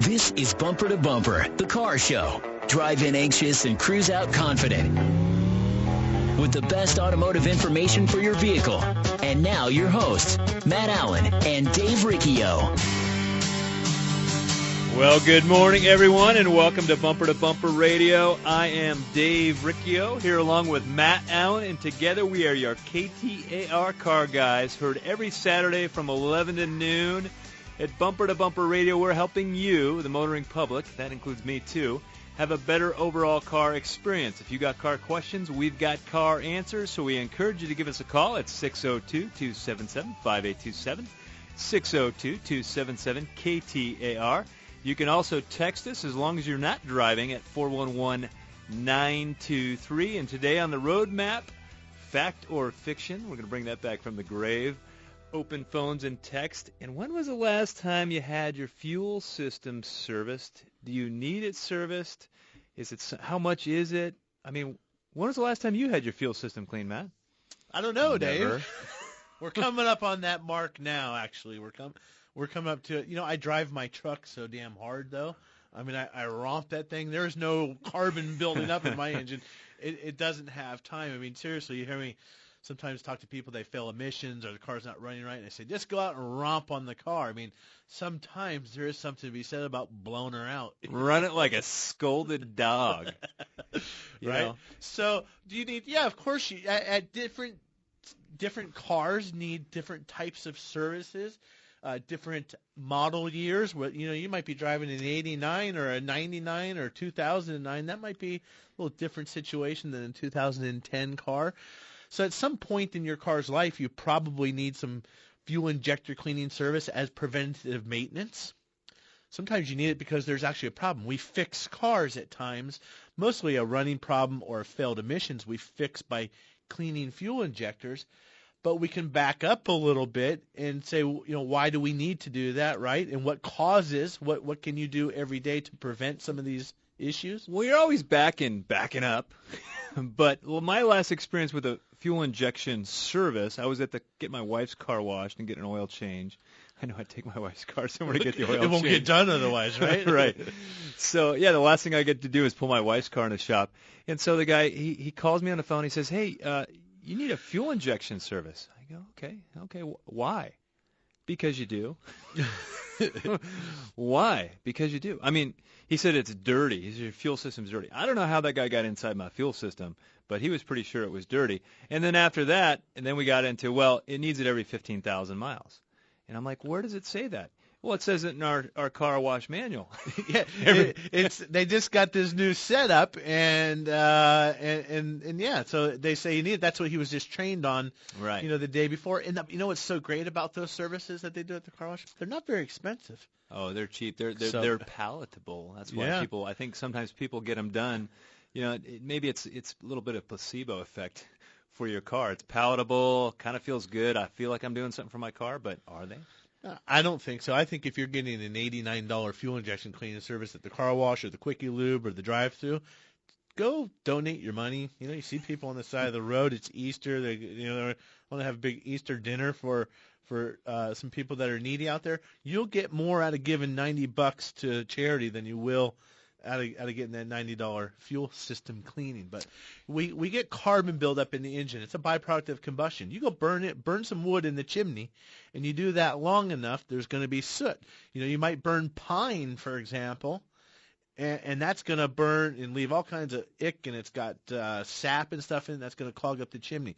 This is Bumper to Bumper, the car show. Drive in anxious and cruise out confident. With the best automotive information for your vehicle. And now your hosts, Matt Allen and Dave Riccio. Well, good morning, everyone, and welcome to Bumper Radio. I am Dave Riccio, here along with Matt Allen, and together we are your KTAR car guys, heard every Saturday from 11 to noon. At Bumper to Bumper Radio, we're helping you, the motoring public, that includes me too, have a better overall car experience. If you got car questions, we've got car answers, so we encourage you to give us a call at 602-277-5827, 602-277-KTAR. You can also text us as long as you're not driving at 411-923. And today on the roadmap, fact or fiction. We're going to bring that back from the grave. Open phones and text. And when was the last time you had your fuel system serviced? Do you need it serviced? How much is it? I mean, when was the last time you had your fuel system cleaned, Matt? I don't know, Never. Dave. We're coming up on that mark now, actually. We're coming up to it. You know, I drive my truck so damn hard, though. I mean, I romp that thing. There's no carbon building up in my engine. It doesn't have time. I mean, seriously, you hear me sometimes talk to people, they fail emissions or the car's not running right, and I say, just go out and romp on the car. I mean, sometimes there is something to be said about blowing her out. Run it like a scolded dog. Right? Know? So do you need, yeah, of course, at different cars need different types of services. Different model years. You might be driving an 89 or a 99 or 2009. That might be a little different situation than a 2010 car. So at some point in your car's life, you probably need some fuel injector cleaning service as preventative maintenance. Sometimes you need it because there's actually a problem. We fix cars at times, mostly a running problem or failed emissions we fix by cleaning fuel injectors. But we can back up a little bit and say, why do we need to do that, right? And what causes, what can you do every day to prevent some of these issues? Well, you're always backing up. But my last experience with a fuel injection service, I was get my wife's car washed and get an oil change. I know I'd take my wife's car somewhere to get the oil change. It won't get done otherwise, right? Right. So, yeah, the last thing I get to do is pull my wife's car in the shop. And so the guy, he calls me on the phone. He says, hey, you need a fuel injection service. I go, okay, why? Because you do. Why? Because you do. I mean, he said it's dirty. He said your fuel system's dirty. I don't know how that guy got inside my fuel system, but he was pretty sure it was dirty. And then after that, we got into, well, it needs it every 15,000 miles. And I'm like, where does it say that? Well, it says it in our car wash manual. Yeah, they just got this new setup, and yeah, so they say you need it. That's what he was just trained on, right? The day before. And you know what's so great about those services that they do at the car wash? They're not very expensive. Oh, they're cheap. They're palatable. That's why people. I think sometimes people get them done. Maybe it's a little bit of placebo effect for your car. It's palatable, kind of feels good. I feel like I'm doing something for my car, but are they? I don't think so. I think if you're getting an $89 fuel injection cleaning service at the car wash or the Quickie Lube or the drive-thru, go donate your money. You see people on the side of the road. It's Easter. They want to have a big Easter dinner for some people that are needy out there. You'll get more out of giving $90 to charity than you will out of getting that $90 fuel system cleaning. But we get carbon buildup in the engine. It's a byproduct of combustion. You go burn some wood in the chimney, and you do that long enough, there's going to be soot. You might burn pine, for example, and that's going to burn and leave all kinds of ick, and it's got sap and stuff in it. That's going to clog up the chimney.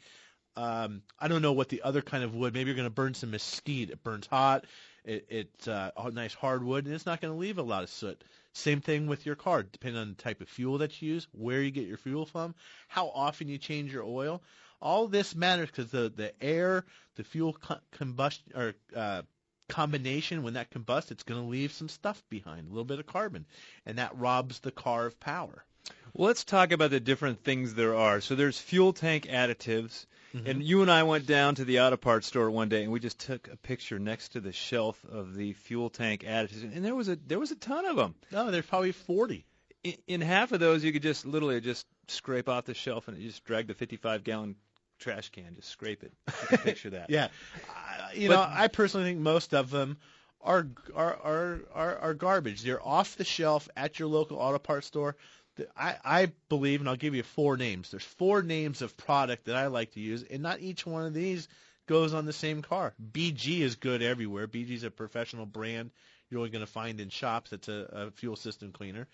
I don't know what the other kind of wood. Maybe you're going to burn some mesquite. It burns hot. It's a nice hardwood, and it's not going to leave a lot of soot. Same thing with your car, depending on the type of fuel that you use, where you get your fuel from, how often you change your oil. All this matters because the air, the fuel combustion or combination, when that combusts, it's going to leave some stuff behind, a little bit of carbon, and that robs the car of power. Well, let's talk about the different things there are. So there's fuel tank additives. Mm-hmm. And you and I went down to the auto parts store one day, and we just took a picture next to the shelf of the fuel tank additives, and there was a ton of them. No, there's probably 40. In half of those, you could just literally just scrape off the shelf, and you just drag the 55-gallon trash can, just scrape it. You can picture that. Yeah. I personally think most of them are garbage. They're off the shelf at your local auto parts store. I believe, and I'll give you 4 names. There's 4 names of product that I like to use, and not each one of these goes on the same car. BG is good everywhere. BG is a professional brand you're only going to find in shops. It's a fuel system cleaner.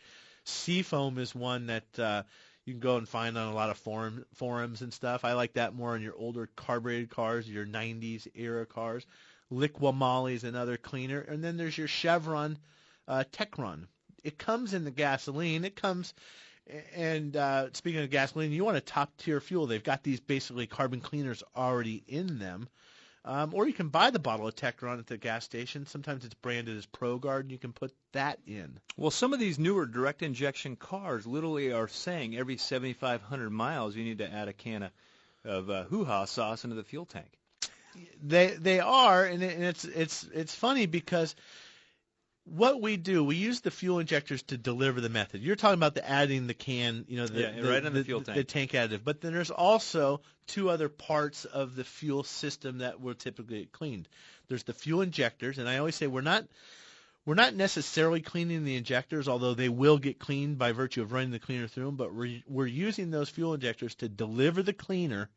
Seafoam is one that you can go and find on a lot of forums and stuff. I like that more on your older carbureted cars, your 90s era cars. Liquimolli is another cleaner. And then there's your Chevron Techron. It comes in the gasoline. It comes, and speaking of gasoline, you want a top-tier fuel. They've got these basically carbon cleaners already in them. Or you can buy the bottle of Techron at the gas station. Sometimes it's branded as ProGuard, and you can put that in. Well, some of these newer direct injection cars literally are saying every 7,500 miles you need to add a can of hoo-ha sauce into the fuel tank. They are, and it's funny because what we do, we use the fuel injectors to deliver the method. You're talking about the adding the can, right on the fuel tank. The tank additive. But then there's also 2 other parts of the fuel system that will typically get cleaned. There's the fuel injectors, and I always say we're not necessarily cleaning the injectors, although they will get cleaned by virtue of running the cleaner through them. But we're using those fuel injectors to deliver the cleaner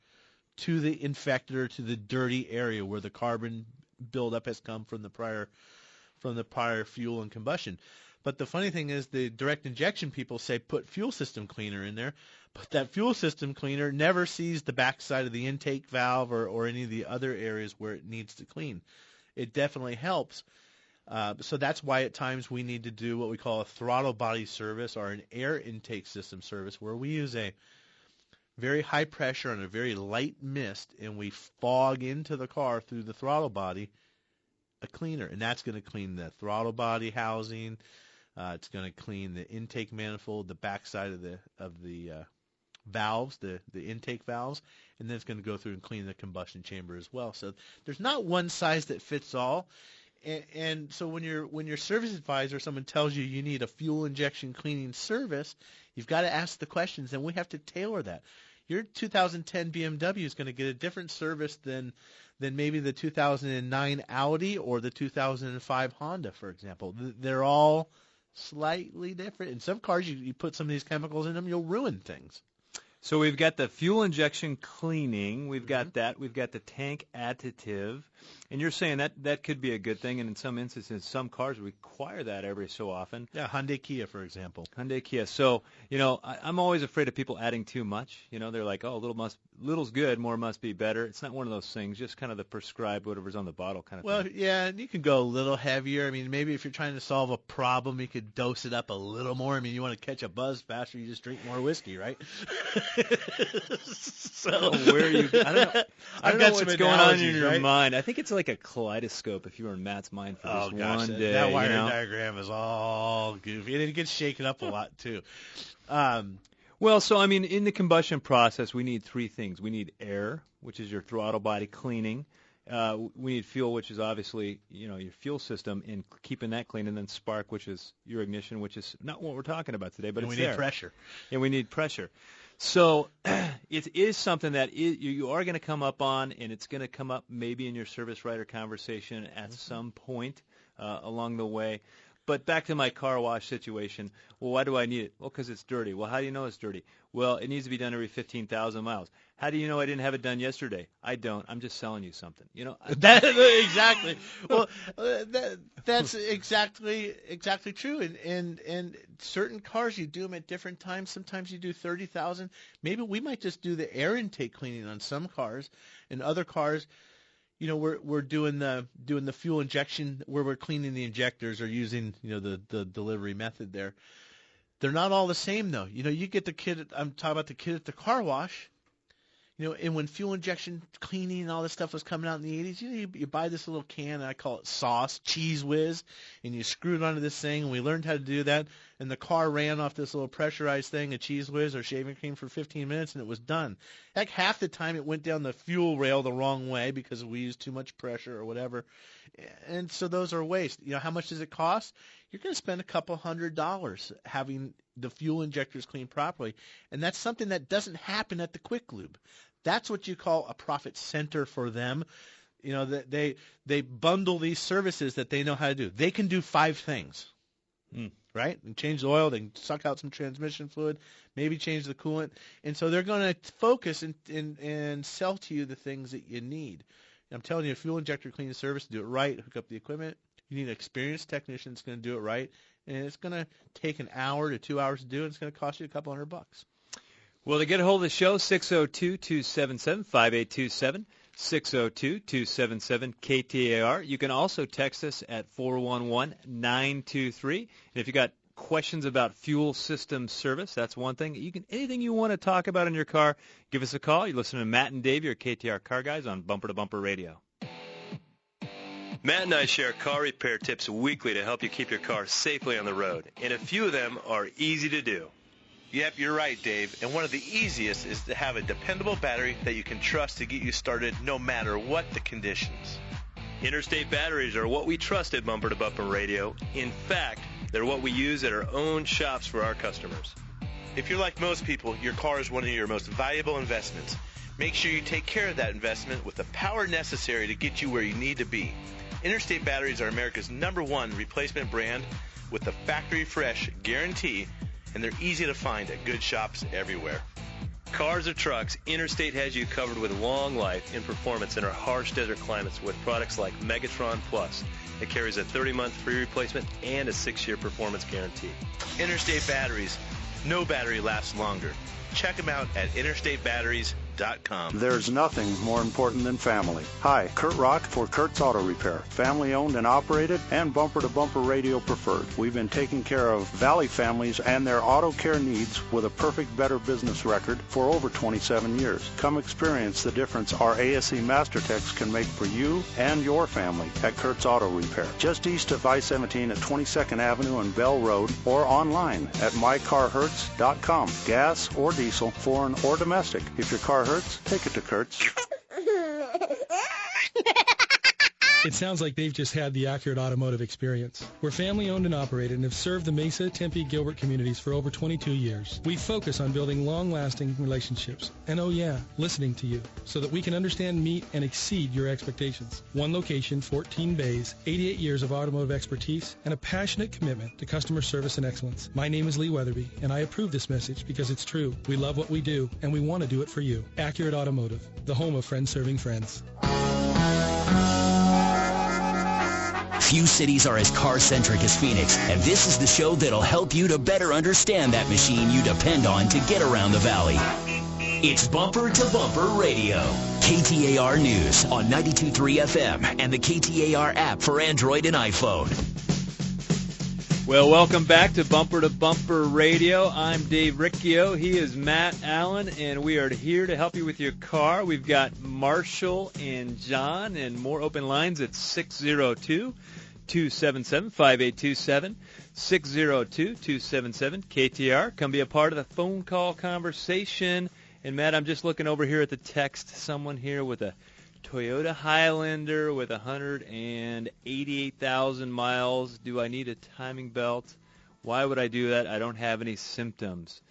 to the infected or to the dirty area where the carbon buildup has come from the prior fuel and combustion. But the funny thing is the direct injection people say put fuel system cleaner in there, but that fuel system cleaner never sees the backside of the intake valve or any of the other areas where it needs to clean. It definitely helps. So that's why at times we need to do what we call a throttle body service or an air intake system service, where we use a very high pressure and a very light mist, and we fog into the car through the throttle body a cleaner, and that's going to clean the throttle body housing. It's going to clean the intake manifold, the backside of the valves, the intake valves, and then it's going to go through and clean the combustion chamber as well. So there's not one size that fits all. And so when your service advisor, someone tells you you need a fuel injection cleaning service, you've got to ask the questions, and we have to tailor that. Your 2010 BMW is going to get a different service than maybe the 2009 Audi or the 2005 Honda, for example. They're all slightly different. In some cars, you put some of these chemicals in them, you'll ruin things. So we've got the fuel injection cleaning. We've got that. We've got the tank additive. And you're saying that could be a good thing, and in some instances, some cars require that every so often. Yeah, Hyundai Kia, for example. Hyundai Kia. So, I'm always afraid of people adding too much. They're like, oh, little's good, more must be better. It's not one of those things, just kind of the prescribed whatever's on the bottle kind of thing. Well, yeah, and you can go a little heavier. I mean, maybe if you're trying to solve a problem, you could dose it up a little more. I mean, you want to catch a buzz faster, you just drink more whiskey, right? So where are you? I don't know what's going on in your mind. I think it's like a kaleidoscope if you were in Matt's mind for this one day. That wiring diagram is all goofy, and it gets shaken up a lot too. Well, so in the combustion process, we need 3 things. We need air, which is your throttle body cleaning. We need fuel, which is obviously your fuel system and keeping that clean, and then spark, which is your ignition, which is not what we're talking about today, but and it's we need pressure. And we need pressure. So it is something that you are going to come up on, and it's going to come up maybe in your service writer conversation at some point along the way. But back to my car wash situation. Well, why do I need it? Well, because it's dirty. Well, how do you know it's dirty? Well, it needs to be done every 15,000 miles. How do you know I didn't have it done yesterday? I don't. I'm just selling you something. That exactly. Well, that's exactly true. And certain cars, you do them at different times. Sometimes you do 30,000. Maybe we might just do the air intake cleaning on some cars, and other cars, we're doing the fuel injection where we're cleaning the injectors or using the delivery method there. They're not all the same though. You get the kid. I'm talking about the kid at the car wash. And when fuel injection cleaning and all this stuff was coming out in the 80s, you buy this little can, and I call it sauce, Cheese Whiz, and you screw it onto this thing, and we learned how to do that, and the car ran off this little pressurized thing, a Cheese Whiz or shaving cream for 15 minutes, and it was done. Heck, half the time it went down the fuel rail the wrong way because we used too much pressure or whatever, and so those are waste. How much does it cost? You're going to spend a couple $100 having the fuel injectors cleaned properly, and that's something that doesn't happen at the Quick Lube. That's what you call a profit center for them. They bundle these services that they know how to do. They can do 5 things, right? And change the oil, they can suck out some transmission fluid, maybe change the coolant, and so they're going to focus and sell to you the things that you need. I'm telling you, a fuel injector cleaning service, do it right, hook up the equipment. You need an experienced technician that's going to do it right, and it's going to take an hour to 2 hours to do, and it's going to cost you a couple $100. Well, to get a hold of the show, 602-277-5827, 602-277-KTAR. You can also text us at 411-923. And if you got questions about fuel system service, that's one thing. Anything you want to talk about in your car, give us a call. You listen to Matt and Dave, your KTAR Car Guys on Bumper to Bumper Radio. Matt and I share car repair tips weekly to help you keep your car safely on the road, and a few of them are easy to do. Yep, you're right, Dave. And one of the easiest is to have a dependable battery that you can trust to get you started no matter what the conditions. Interstate batteries are what we trust at Bumper to Bumper Radio. In fact, they're what we use at our own shops for our customers. If you're like most people, your car is one of your most valuable investments. Make sure you take care of that investment with the power necessary to get you where you need to be. Interstate batteries are America's #1 replacement brand with the factory fresh guarantee, and they're easy to find at good shops everywhere. Cars or trucks, Interstate has you covered with long life and performance in our harsh desert climates with products like Megatron Plus. It carries a 30-month free replacement and a 6-year performance guarantee. Interstate batteries. No battery lasts longer. Check them out at interstatebatteries.com. There's nothing more important than family. Hi, Kurt Rock for Kurt's Auto Repair. Family owned and operated and Bumper to Bumper Radio preferred. We've been taking care of Valley families and their auto care needs with a perfect Better Business record for over 27 years. Come experience the difference our ASE Master Techs can make for you and your family at Kurt's Auto Repair. Just east of I-17 at 22nd Avenue and Bell Road, or online at mycarhurts.com. Gas or diesel, foreign or domestic. If your car hurts, take it to Kurt's. It sounds like they've just had the accurate automotive experience. We're family-owned and operated and have served the Mesa, Tempe, Gilbert communities for over 22 years. We focus on building long-lasting relationships and, oh yeah, listening to you so that we can understand, meet, and exceed your expectations. One location, 14 bays, 88 years of automotive expertise, and a passionate commitment to customer service and excellence. My name is Lee Weatherby, and I approve this message because it's true. We love what we do, and we want to do it for you. Accurate Automotive, the home of friends serving friends. Few cities are as car-centric as Phoenix, and this is the show that'll help you to better understand that machine you depend on to get around the valley. It's Bumper to Bumper Radio. KTAR News on 92.3 FM and the KTAR app for Android and iPhone. Well, welcome back to Bumper Radio. I'm Dave Riccio. He is Matt Allen, and we are here to help you with your car. We've got Marshall and John, and more open lines at 602-277-5827, 602-277-KTAR. Come be a part of the phone call conversation. And, Matt, I'm just looking over here at the text. Someone here with a Toyota Highlander with 188,000 miles. Do I need a timing belt? Why would I do that? I don't have any symptoms.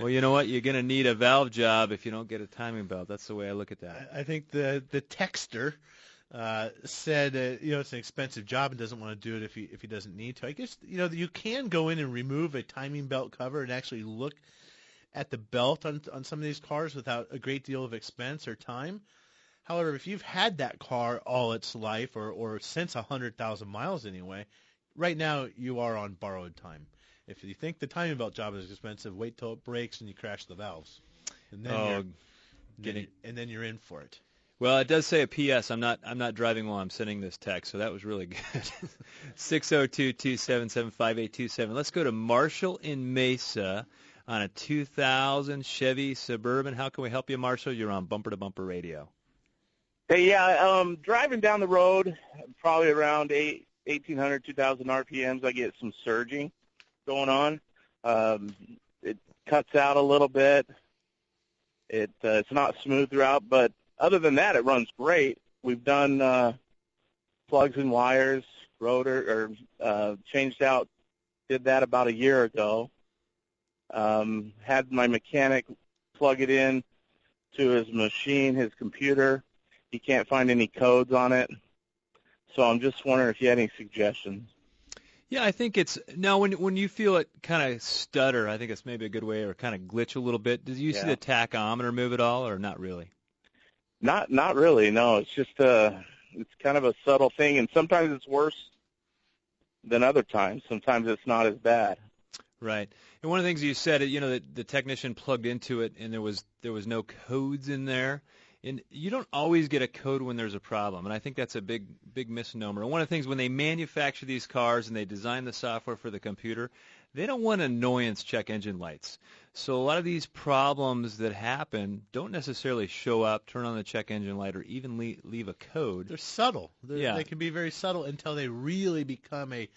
Well, you know what? You're going to need a valve job if you don't get a timing belt. That's the way I look at that. I think the texter said, it's an expensive job and doesn't want to do it if he doesn't need to. I guess, you can go in and remove a timing belt cover and actually look at the belt on some of these cars without a great deal of expense or time. However, if you've had that car all its life or since 100,000 miles anyway, right now you are on borrowed time. If you think the timing belt job is expensive, wait till it breaks and you crash the valves. And then you're in for it. Well, it does say a P.S. I'm not driving while I'm sending this text, so that was really good. 602-277-5827. Let's go to Marshall in Mesa on a 2000 Chevy Suburban. How can we help you, Marshall? You're on Bumper to Bumper Radio. Hey, yeah, driving down the road, probably around 1,800, 2,000 RPMs, I get some surging going on. It cuts out a little bit. It's not smooth throughout, but other than that, it runs great. We've done plugs and wires, rotor, changed out, did that about a year ago. Had my mechanic plug it in to his machine, his computer, he can't find any codes on it. So I'm just wondering if you had any suggestions. Yeah, I think it's now when you feel it kind of stutter, I think it's maybe a good way, or kind of glitch a little bit. Did you see the tachometer move at all, or not really? Not really. No, it's just it's kind of a subtle thing, and sometimes it's worse than other times. Sometimes it's not as bad. Right. And one of the things you said, that the technician plugged into it and there was no codes in there. And you don't always get a code when there's a problem, and I think that's a big misnomer. And one of the things, when they manufacture these cars and they design the software for the computer, they don't want annoyance check engine lights. So a lot of these problems that happen don't necessarily show up, turn on the check engine light, or even leave a code. They're subtle. They can be very subtle until they really become a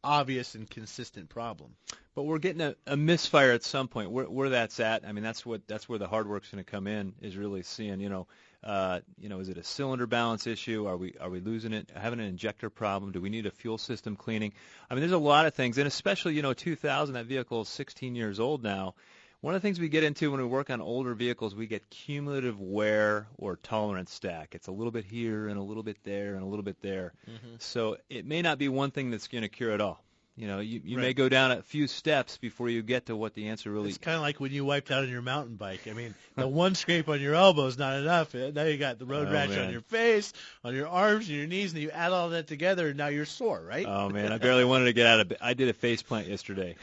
obvious and consistent problem. But we're getting a misfire at some point. Where that's at, I mean, that's where the hard work's going to come in, is really seeing, is it a cylinder balance issue? Are we losing it? Having an injector problem? Do we need a fuel system cleaning? I mean, there's a lot of things, and especially 2000, that vehicle is 16 years old now. One of the things we get into when we work on older vehicles, we get cumulative wear or tolerance stack. It's a little bit here and a little bit there and a little bit there. Mm-hmm. So it may not be one thing that's going to cure it all. You Right. may go down a few steps before you get to what the answer really is. It's kind of like when you wiped out on your mountain bike. I mean, the one scrape on your elbow is not enough. Now you got the road rash on your face, on your arms, and your knees, and you add all that together, and now you're sore, right? Oh, man, I barely wanted to get out of bed. I did a face plant yesterday.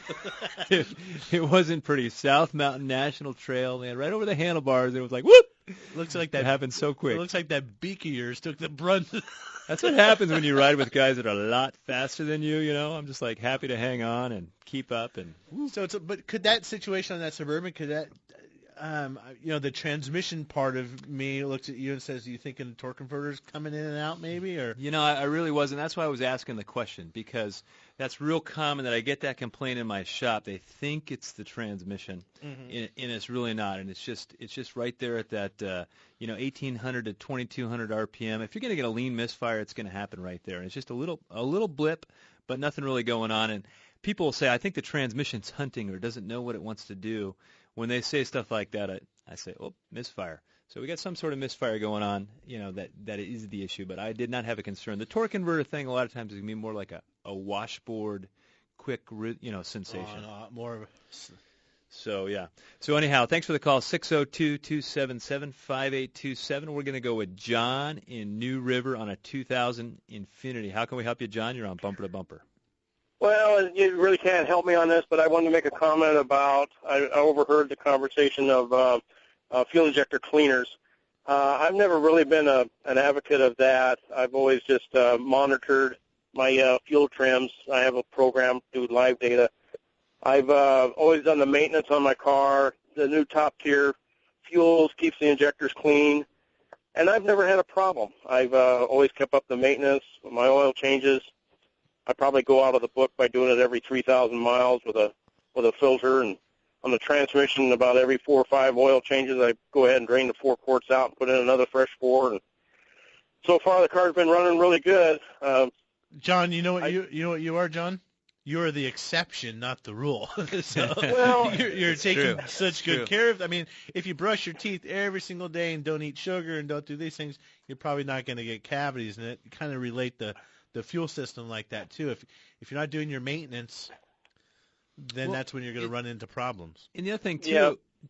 It wasn't pretty. South Mountain National Trail, man, right over the handlebars, and it was like, whoop! Looks like that it happened so quick. It looks like that beak of yours took the brunt. That's what happens when you ride with guys that are a lot faster than you. I'm just like happy to hang on and keep up. And but could that situation on that Suburban, could that, the transmission part of me looks at you and says, "Are you thinking the torque converter's coming in and out, maybe?" Or I really wasn't. That's why I was asking the question, because that's real common that I get that complaint in my shop. They think it's the transmission, and it's really not. And it's just right there at that 1800 to 2200 RPM. If you're going to get a lean misfire, it's going to happen right there. And it's just a little blip, but nothing really going on. And people will say, "I think the transmission's hunting or doesn't know what it wants to do." When they say stuff like that, I say, "Oh, misfire." So we got some sort of misfire going on, that is the issue. But I did not have a concern. The torque converter thing, a lot of times, is going to be more like a washboard, quick, sensation. Oh, no, more of a... So, yeah. So, anyhow, thanks for the call, 602-277-5827. We're going to go with John in New River on a 2000 Infiniti. How can we help you, John? You're on Bumper to Bumper. Well, you really can't help me on this, but I wanted to make a comment about, I overheard the conversation of fuel injector cleaners. I've never really been an advocate of that. I've always just monitored my fuel trims. I have a program to do live data. I've always done the maintenance on my car. The new top-tier fuels keeps the injectors clean, and I've never had a problem. I've always kept up the maintenance, my oil changes. I probably go out of the book by doing it every 3,000 miles with a filter, and on the transmission, about every 4 or 5 oil changes, I go ahead and drain the 4 quarts out and put in another fresh 4. And so far, the car's been running really good. John, you know what you are, John? You're the exception, not the rule. So well, you're taking such good care of. I mean, if you brush your teeth every single day and don't eat sugar and don't do these things, you're probably not going to get cavities. And it kind of relate the fuel system like that too. If you're not doing your maintenance, then that's when you're going to run into problems. And the other thing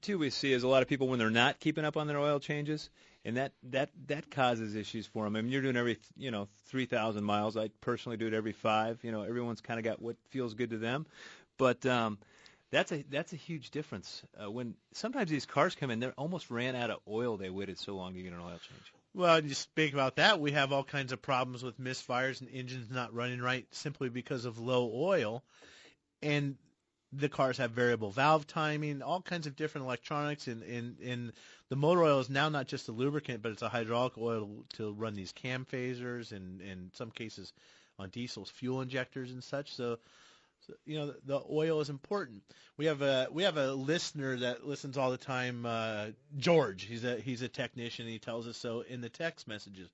too we see is a lot of people when they're not keeping up on their oil changes, and that causes issues for them. I mean, you're doing every 3,000 miles. I personally do it every 5. Everyone's kind of got what feels good to them, but that's a huge difference. When sometimes these cars come in, they almost ran out of oil. They waited so long to get an oil change. Well, you speak about that. We have all kinds of problems with misfires and engines not running right simply because of low oil. And the cars have variable valve timing, all kinds of different electronics. And the motor oil is now not just a lubricant, but it's a hydraulic oil to run these cam phasers and in some cases on diesels, fuel injectors and such. So the oil is important. We have a listener that listens all the time, George. He's a technician. He tells us so in the text messages.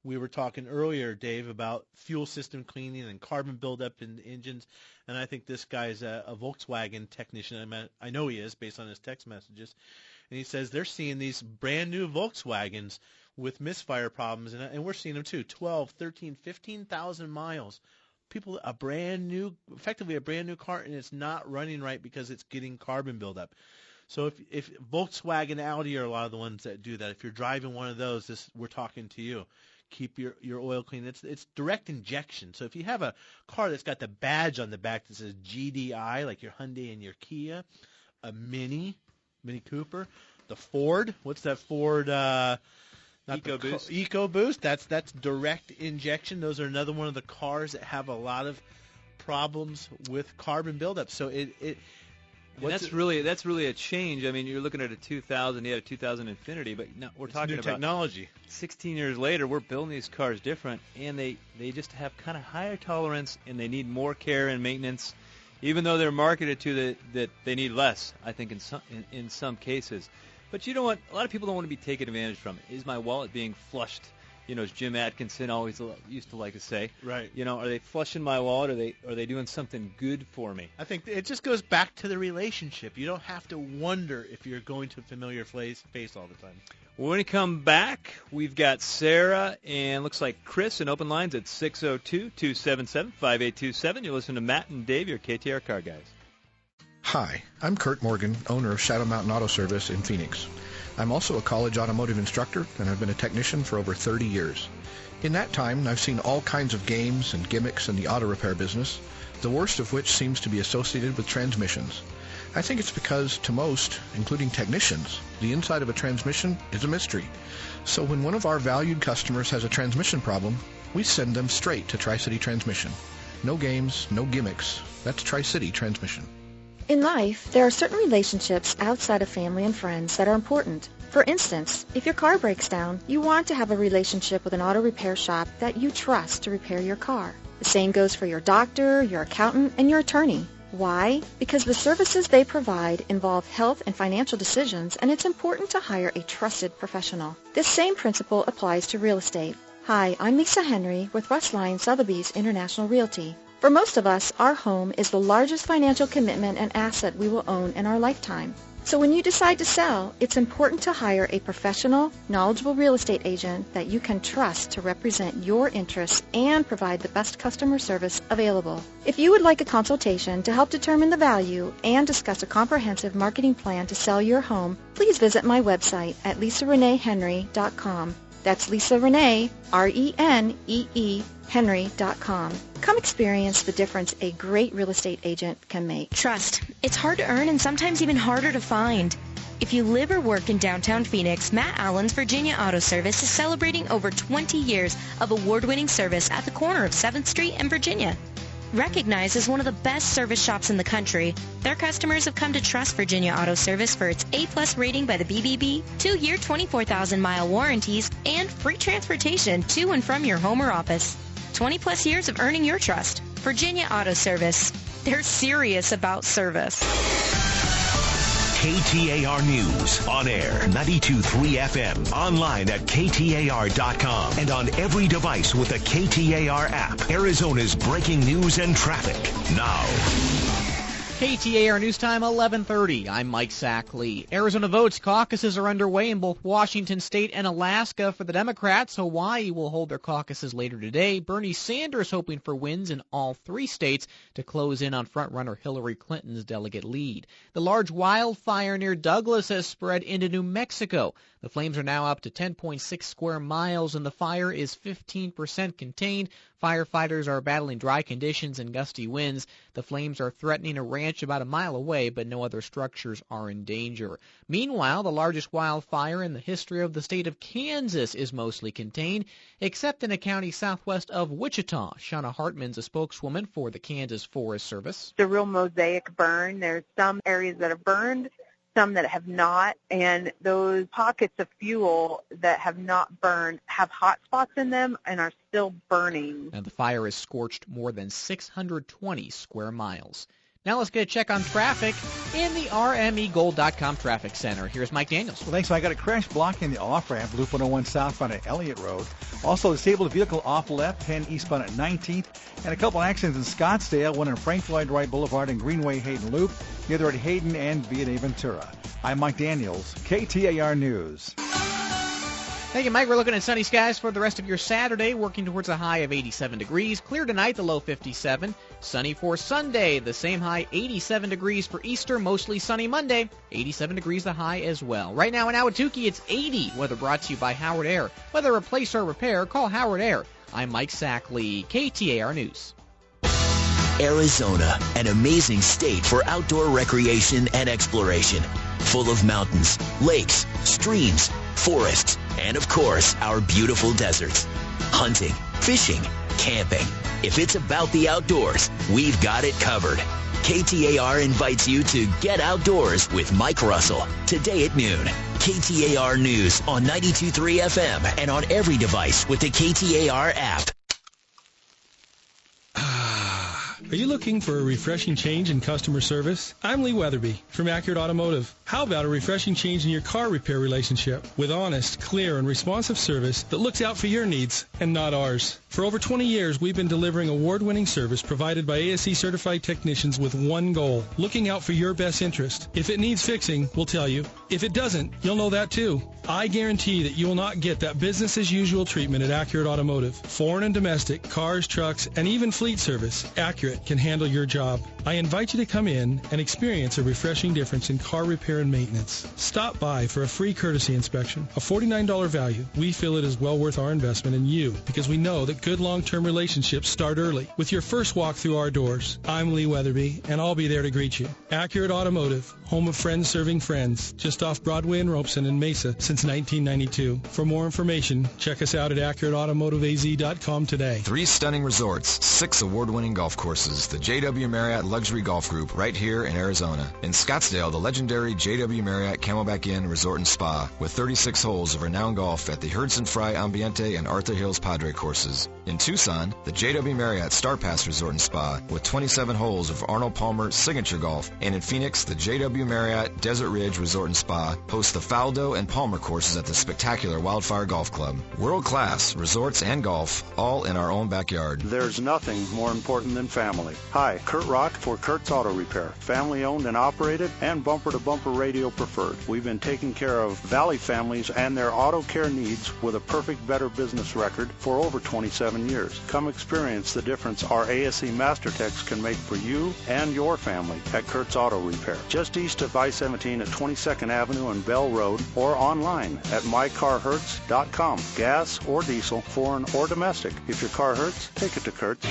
We were talking earlier, Dave, about fuel system cleaning and carbon buildup in engines, and I think this guy's a Volkswagen technician. I know he is based on his text messages, and he says they're seeing these brand new Volkswagens with misfire problems, and we're seeing them too, 12, 13, 15,000 miles. People, effectively a brand new car, and it's not running right because it's getting carbon buildup. So if Volkswagen and Audi are a lot of the ones that do that. If you're driving one of those, we're talking to you. Keep your oil clean. It's direct injection. So if you have a car that's got the badge on the back that says GDI, like your Hyundai and your Kia, a Mini Cooper, the Ford, what's that Ford? EcoBoost. EcoBoost. That's direct injection. Those are another one of the cars that have a lot of problems with carbon buildup. So that's really a change. I mean, you're looking at a 2000 Infiniti, but no, we're talking new about technology. 16 years later, we're building these cars different, and they just have kind of higher tolerance, and they need more care and maintenance, even though they're marketed to that they need less, I think, in some cases. But you know what? A lot of people don't want to be taken advantage from. Is my wallet being flushed? You know, as Jim Atkinson always used to like to say. Right. You know, are they flushing my wallet? Are they doing something good for me? I think it just goes back to the relationship. You don't have to wonder if you're going to a familiar face all the time. When we come back, we've got Sarah and looks like Chris in open lines at 602-277-5827. You're listening to Matt and Dave, your KTAR car guys. Hi, I'm Kurt Morgan, owner of Shadow Mountain Auto Service in Phoenix. I'm also a college automotive instructor, and I've been a technician for over 30 years. In that time, I've seen all kinds of games and gimmicks in the auto repair business, the worst of which seems to be associated with transmissions. I think it's because, to most, including technicians, the inside of a transmission is a mystery. So when one of our valued customers has a transmission problem, we send them straight to Tri-City Transmission. No games, no gimmicks. That's Tri-City Transmission. In life, there are certain relationships outside of family and friends that are important. For instance, if your car breaks down, you want to have a relationship with an auto repair shop that you trust to repair your car. The same goes for your doctor, your accountant, and your attorney. Why? Because the services they provide involve health and financial decisions, and it's important to hire a trusted professional. This same principle applies to real estate. Hi, I'm Lisa Henry with Russ Lyons Sotheby's International Realty. For most of us, our home is the largest financial commitment and asset we will own in our lifetime. So when you decide to sell, it's important to hire a professional, knowledgeable real estate agent that you can trust to represent your interests and provide the best customer service available. If you would like a consultation to help determine the value and discuss a comprehensive marketing plan to sell your home, please visit my website at lisareneehenry.com. That's Lisa Renee, R-E-N-E-E, Henry.com. Come experience the difference a great real estate agent can make. Trust. It's hard to earn and sometimes even harder to find. If you live or work in downtown Phoenix, Matt Allen's Virginia Auto Service is celebrating over 20 years of award-winning service at the corner of 7th Street and Virginia. Recognized as one of the best service shops in the country, their customers have come to trust Virginia Auto Service for its A+ rating by the BBB, 2-year 24,000-mile warranties, and free transportation to and from your home or office. 20+ years of earning your trust. Virginia Auto Service. They're serious about service. KTAR News, on air, 92.3 FM, online at KTAR.com, and on every device with the KTAR app. Arizona's breaking news and traffic, now. KTAR News Time, 11:30. I'm Mike Sackley. Arizona votes caucuses are underway in both Washington State and Alaska for the Democrats. Hawaii will hold their caucuses later today. Bernie Sanders hoping for wins in all 3 states to close in on frontrunner Hillary Clinton's delegate lead. The large wildfire near Douglas has spread into New Mexico. The flames are now up to 10.6 square miles, and the fire is 15% contained. Firefighters are battling dry conditions and gusty winds. The flames are threatening a ranch about a mile away, but no other structures are in danger. Meanwhile, the largest wildfire in the history of the state of Kansas is mostly contained, except in a county southwest of Wichita. Shauna Hartman's a spokeswoman for the Kansas Forest Service. It's a real mosaic burn. There's some areas that have burned, some that have not, and those pockets of fuel that have not burned have hot spots in them and are still burning. And the fire has scorched more than 620 square miles. Now let's get a check on traffic in the RMEGold.com Traffic Center. Here's Mike Daniels. Well, thanks. I got a crash blocking the off-ramp, Loop 101 southbound at Elliott Road. Also, disabled vehicle off left, 10 eastbound at 19th. And a couple accidents in Scottsdale, one in Frank Lloyd Wright Boulevard and Greenway Hayden Loop, the other at Hayden and Via de Ventura. I'm Mike Daniels, KTAR News. Thank you, Mike. We're looking at sunny skies for the rest of your Saturday, working towards a high of 87 degrees. Clear tonight, the low 57. Sunny for Sunday, the same high, 87 degrees for Easter. Mostly sunny Monday, 87 degrees the high as well. Right now in Ahwatukee, it's 80. Weather brought to you by Howard Air. Whether replace or repair, call Howard Air. I'm Mike Sackley, KTAR News. Arizona, an amazing state for outdoor recreation and exploration. Full of mountains, lakes, streams, forests, and of course, our beautiful deserts. Hunting, fishing, camping. If it's about the outdoors, we've got it covered. KTAR invites you to Get Outdoors with Mike Russell, today at noon. KTAR News on 92.3 FM and on every device with the KTAR app. Are you looking for a refreshing change in customer service? I'm Lee Weatherby from Accurate Automotive. How about a refreshing change in your car repair relationship with honest, clear, and responsive service that looks out for your needs and not ours? For over 20 years, we've been delivering award-winning service provided by ASE certified technicians with one goal, looking out for your best interest. If it needs fixing, we'll tell you. If it doesn't, you'll know that too. I guarantee that you will not get that business-as-usual treatment at Accurate Automotive. Foreign and domestic, cars, trucks, and even fleet service, Accurate can handle your job. I invite you to come in and experience a refreshing difference in car repair and maintenance. Stop by for a free courtesy inspection, a $49 value. We feel it is well worth our investment in you because we know that good long-term relationships start early with your first walk through our doors. I'm Lee Weatherby, and I'll be there to greet you. Accurate Automotive, home of friends serving friends, just off Broadway and Robeson in Mesa since 1992. For more information, check us out at AccurateAutomotiveAZ.com today. 3 stunning resorts, 6 award-winning golf courses, the JW Marriott Luxury Golf Group right here in Arizona. In Scottsdale, the legendary JW Marriott Camelback Inn Resort and Spa with 36 holes of renowned golf at the Hudson Fry Ambiente and Arthur Hills Padre courses. In Tucson, the JW Marriott Star Pass Resort and Spa with 27 holes of Arnold Palmer signature golf. And in Phoenix, the JW Marriott Desert Ridge Resort and Spa hosts the Faldo and Palmer courses at the spectacular Wildfire Golf Club. World-class resorts and golf, all in our own backyard. There's nothing more important than family. Hi, Kurt Rock for Kurt's Auto Repair. Family owned and operated and bumper-to-bumper radio preferred. We've been taking care of Valley families and their auto care needs with a perfect Better Business record for over 27 years. Come experience the difference our ASE Master Techs can make for you and your family at Kurt's Auto Repair. Just east of I-17 at 22nd Avenue and Bell Road, or online at mycarhurts.com. Gas or diesel, foreign or domestic. If your car hurts, take it to Kurt's.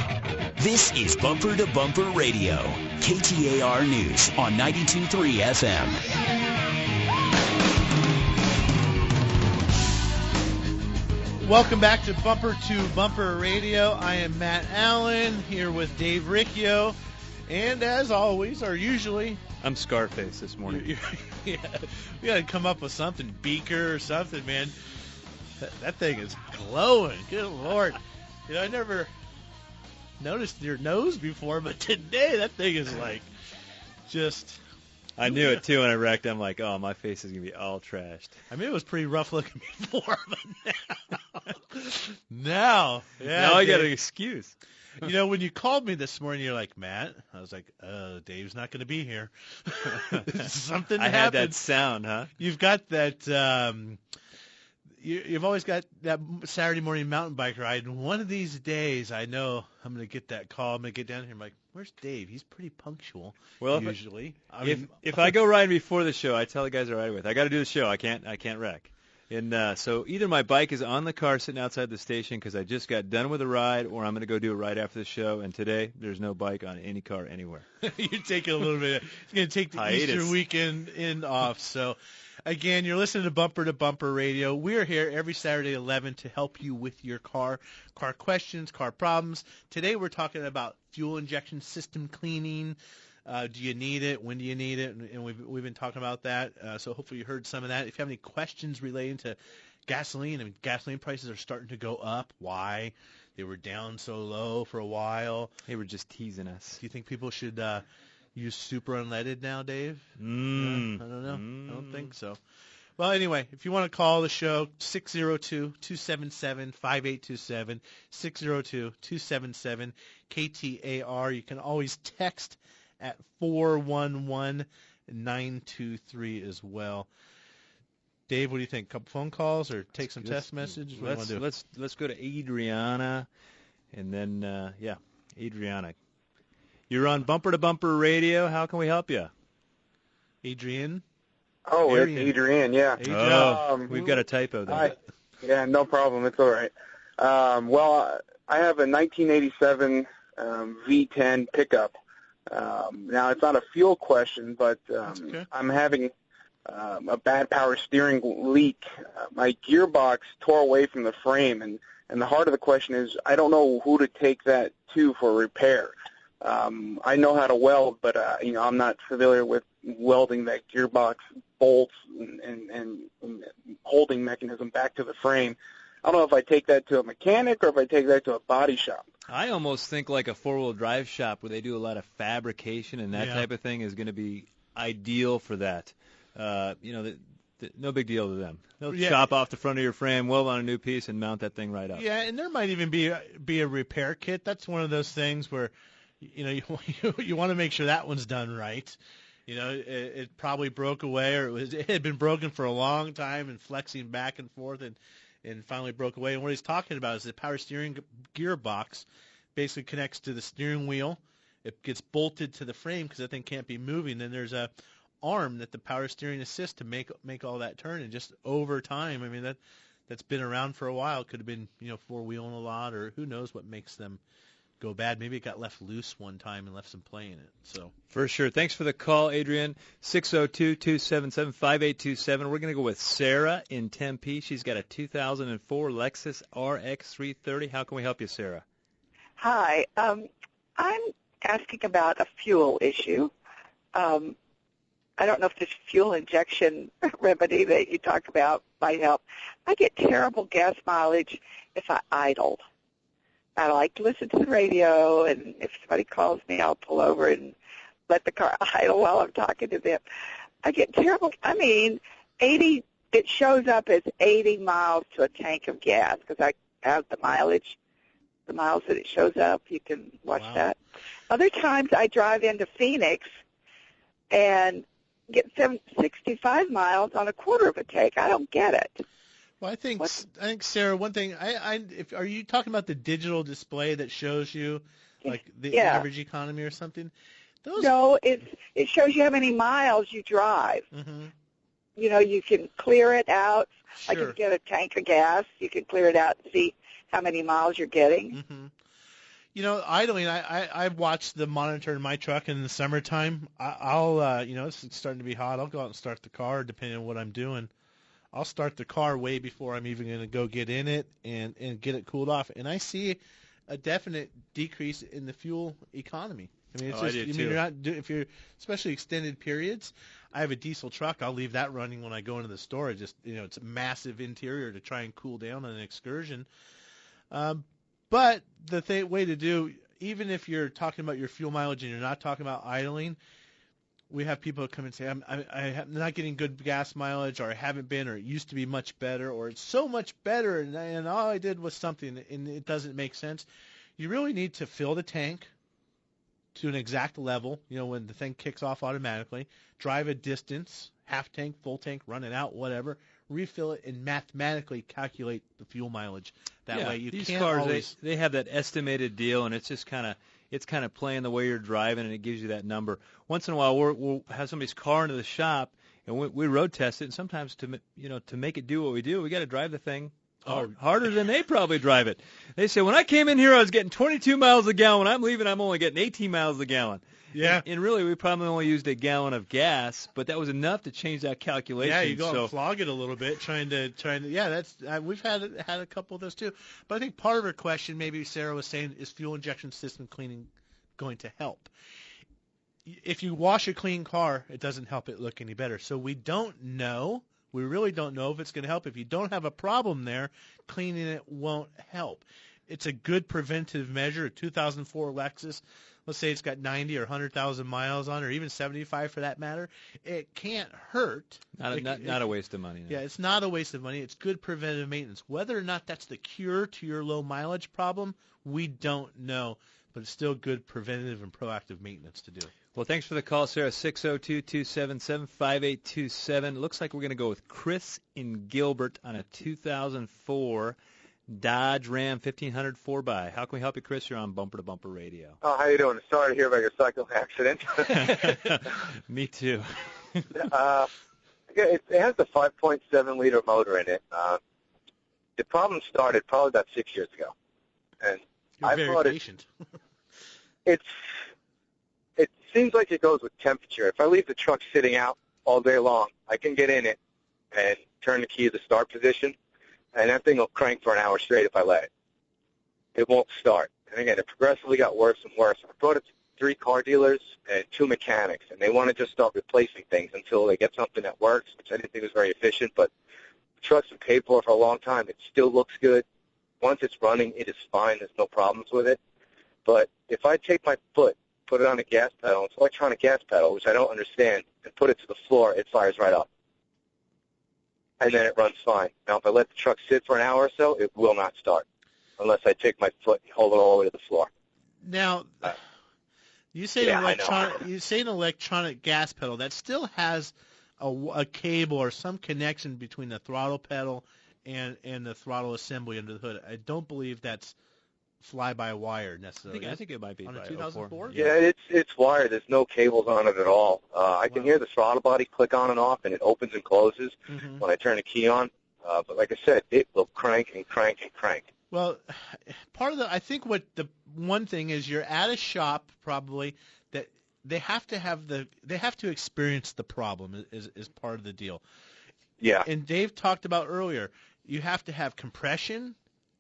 This is Bumper to Bumper Radio, KTAR News on 92.3 FM. Welcome back to Bumper Radio. I am Matt Allen here with Dave Riccio, and as always, or usually, I'm Scarface this morning. Yeah, we got to come up with something, beaker or something, man. That thing is glowing. Good Lord. You know, I never noticed your nose before, but today that thing is like just... I knew it too when I wrecked. I'm like, oh, my face is going to be all trashed. I mean, it was pretty rough looking before, but now I got an excuse. You know, when you called me this morning, you're like, Matt, I was like, Dave's not going to be here. Something I happened. had that sound, huh? You've got that, you've always got that Saturday morning mountain bike ride, and one of these days, I know I'm going to get that call. I'm going to get down here. I'm like, where's Dave? He's pretty punctual, usually. If I go riding before the show, I tell the guys I ride with, I got to do the show. I can't wreck. And so either my bike is on the car sitting outside the station because I just got done with a ride, or I'm going to go do it right after the show. And today, there's no bike on any car anywhere. You're taking a little bit. It's going to take the hiatus. Easter weekend off. So, again, you're listening to Bumper Radio. We're here every Saturday at 11 to help you with your car questions, car problems. Today, we're talking about fuel injection system cleaning. Do you need it? When do you need it? And we've been talking about that. So hopefully you heard some of that. If you have any questions relating to gasoline, I mean, gasoline prices are starting to go up. Why? They were down so low for a while. They were just teasing us. Do you think people should use super unleaded now, Dave? I don't know. I don't think so. Well, anyway, if you want to call the show, 602-277-5827, 602-277-KTAR. You can always text at 411-923 as well. Dave, what do you think? Couple phone calls or take some test messages? What do you want to do? Let's go to Adriana, and then Adriana, you're on Bumper to Bumper Radio. How can we help you? Adrian. Oh, it's Adrian. Yeah. Oh, we've got a typo there. Yeah, no problem. It's all right. Well, I have a 1987 V10 pickup. Now, it's not a fuel question, but I'm having a bad power steering leak. My gearbox tore away from the frame, and the heart of the question is I don't know who to take that to for repair. I know how to weld, but I'm not familiar with welding that gearbox bolts and holding mechanism back to the frame. I don't know if I take that to a mechanic or if I take that to a body shop. I almost think like a four-wheel drive shop where they do a lot of fabrication and that type of thing is going to be ideal for that. No big deal to them. They'll chop off the front of your frame, weld on a new piece, and mount that thing right up. Yeah, and there might even be a repair kit. That's one of those things where, you want to make sure that one's done right. It probably broke away, or it had been broken for a long time and flexing back and forth, and finally broke away. And what he's talking about is the power steering gearbox basically connects to the steering wheel. It gets bolted to the frame because that thing can't be moving. Then there's a arm that the power steering assists to make all that turn. And just over time, I mean, that's been around for a while. It could have been, four-wheeling a lot, or who knows what makes them go bad. Maybe it got left loose one time and left some play in it. So for sure. Thanks for the call, Adrian. 602-277-5827. We're going to go with Sarah in Tempe. She's got a 2004 Lexus RX 330. How can we help you, Sarah? Hi. I'm asking about a fuel issue. I don't know if this fuel injection remedy that you talked about might help. I get terrible gas mileage if I idle. I like to listen to the radio, and if somebody calls me, I'll pull over and let the car idle while I'm talking to them. I get terrible. 80. It shows up as 80 miles to a tank of gas because I have the mileage, the miles that it shows up. You can watch that. Other times I drive into Phoenix and get 65 miles on a quarter of a tank. I don't get it. Well, I think Sarah, one thing, are you talking about the digital display that shows you like the average economy or something? No, it shows you how many miles you drive. Mm-hmm. You can clear it out. Sure. Like if you get a tank of gas, you can clear it out and see how many miles you're getting. Mm-hmm. Idling, I've watched the monitor in my truck in the summertime. I'll it's starting to be hot. I'll go out and start the car depending on what I'm doing. I'll start the car way before I'm even going to go get in it and get it cooled off. And I see a definite decrease in the fuel economy. I do too. You're not if you're especially extended periods. I have a diesel truck. I'll leave that running when I go into the store. It's a massive interior to try and cool down on an excursion. But the way to do, even if you're talking about your fuel mileage and you're not talking about idling, we have people come and say, I'm not getting good gas mileage, or I haven't been, or it used to be much better, or it's so much better, and all I did was something, and it doesn't make sense. You really need to fill the tank to an exact level, when the thing kicks off automatically, drive a distance, half tank, full tank, run it out, whatever, refill it, and mathematically calculate the fuel mileage. That way these can't cars, always... they have that estimated deal, and it's just kind of playing the way you're driving, and it gives you that number. Once in a while, we'll have somebody's car into the shop, and we road test it. And sometimes to make it do what we do, we got to drive the thing harder than they probably drive it. They say, when I came in here, I was getting 22 miles a gallon. When I'm leaving, I'm only getting 18 miles a gallon. Yeah. And really, we probably only used a gallon of gas, but that was enough to change that calculation. Yeah, you go and flog it a little bit, trying to. Yeah, that's we've had a couple of those too. But I think part of her question, maybe Sarah was saying, is fuel injection system cleaning going to help? If you wash a clean car, it doesn't help it look any better. So we don't know. We really don't know if it's going to help. If you don't have a problem there, cleaning it won't help. It's a good preventive measure. A 2004 Lexus, let's say it's got 90 or 100,000 miles on it, or even 75 for that matter. It can't hurt. Not a waste of money. No. Yeah, it's not a waste of money. It's good preventive maintenance. Whether or not that's the cure to your low mileage problem, we don't know. but it's still good preventative and proactive maintenance to do. Well, thanks for the call, Sarah. 602-277-5827. Looks like we're going to go with Chris in Gilbert on a 2004 Dodge Ram 1500 4x. How can we help you, Chris? You're on Bumper to Bumper Radio. Oh, how you doing? Sorry to hear about your cycling accident. Me too. It has a 5.7-liter motor in it. The problem started probably about 6 years ago. And You're very patient. It seems like it goes with temperature. If I leave the truck sitting out all day long, I can get in it and turn the key to the start position, and that thing will crank for an hour straight if I let it. It won't start. And again, it progressively got worse and worse. I brought it to 3 car dealers and 2 mechanics, and they want to just start replacing things until they get something that works, which I didn't think was very efficient, but the truck's been paid for a long time. It still looks good. Once it's running, it is fine. There's no problems with it. But if I take my foot, put it on the gas pedal, it's an electronic gas pedal, which I don't understand, and put it to the floor, it fires right up. And then it runs fine. Now, if I let the truck sit for an hour or so, it will not start unless I take my foot and hold it all the way to the floor. Now, you say an electronic gas pedal. That still has a cable or some connection between the throttle pedal and the throttle assembly under the hood. I don't believe that's fly-by-wire necessarily. I think it might be on a 2004. Yeah, it's wired. There's no cables on it at all. I can hear the throttle body click on and off, and it opens and closes when I turn the key on. But like I said, it will crank and crank and crank. Well, I think what the one thing is, you're at a shop probably that they have to experience the problem is part of the deal. Yeah. And Dave talked about earlier, you have to have compression,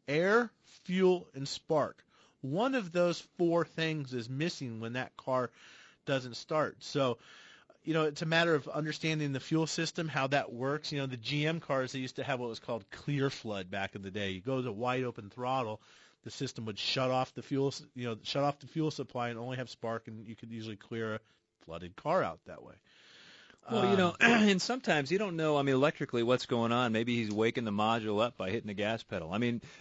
air, fuel, and spark. One of those 4 things is missing when that car doesn't start. So, it's a matter of understanding the fuel system, how that works. The GM cars, they used to have what was called clear flood back in the day. You go to wide open throttle, the system would shut off the fuel supply and only have spark, and you could usually clear a flooded car out that way. Well, and sometimes you don't know, electrically what's going on. Maybe he's waking the module up by hitting the gas pedal.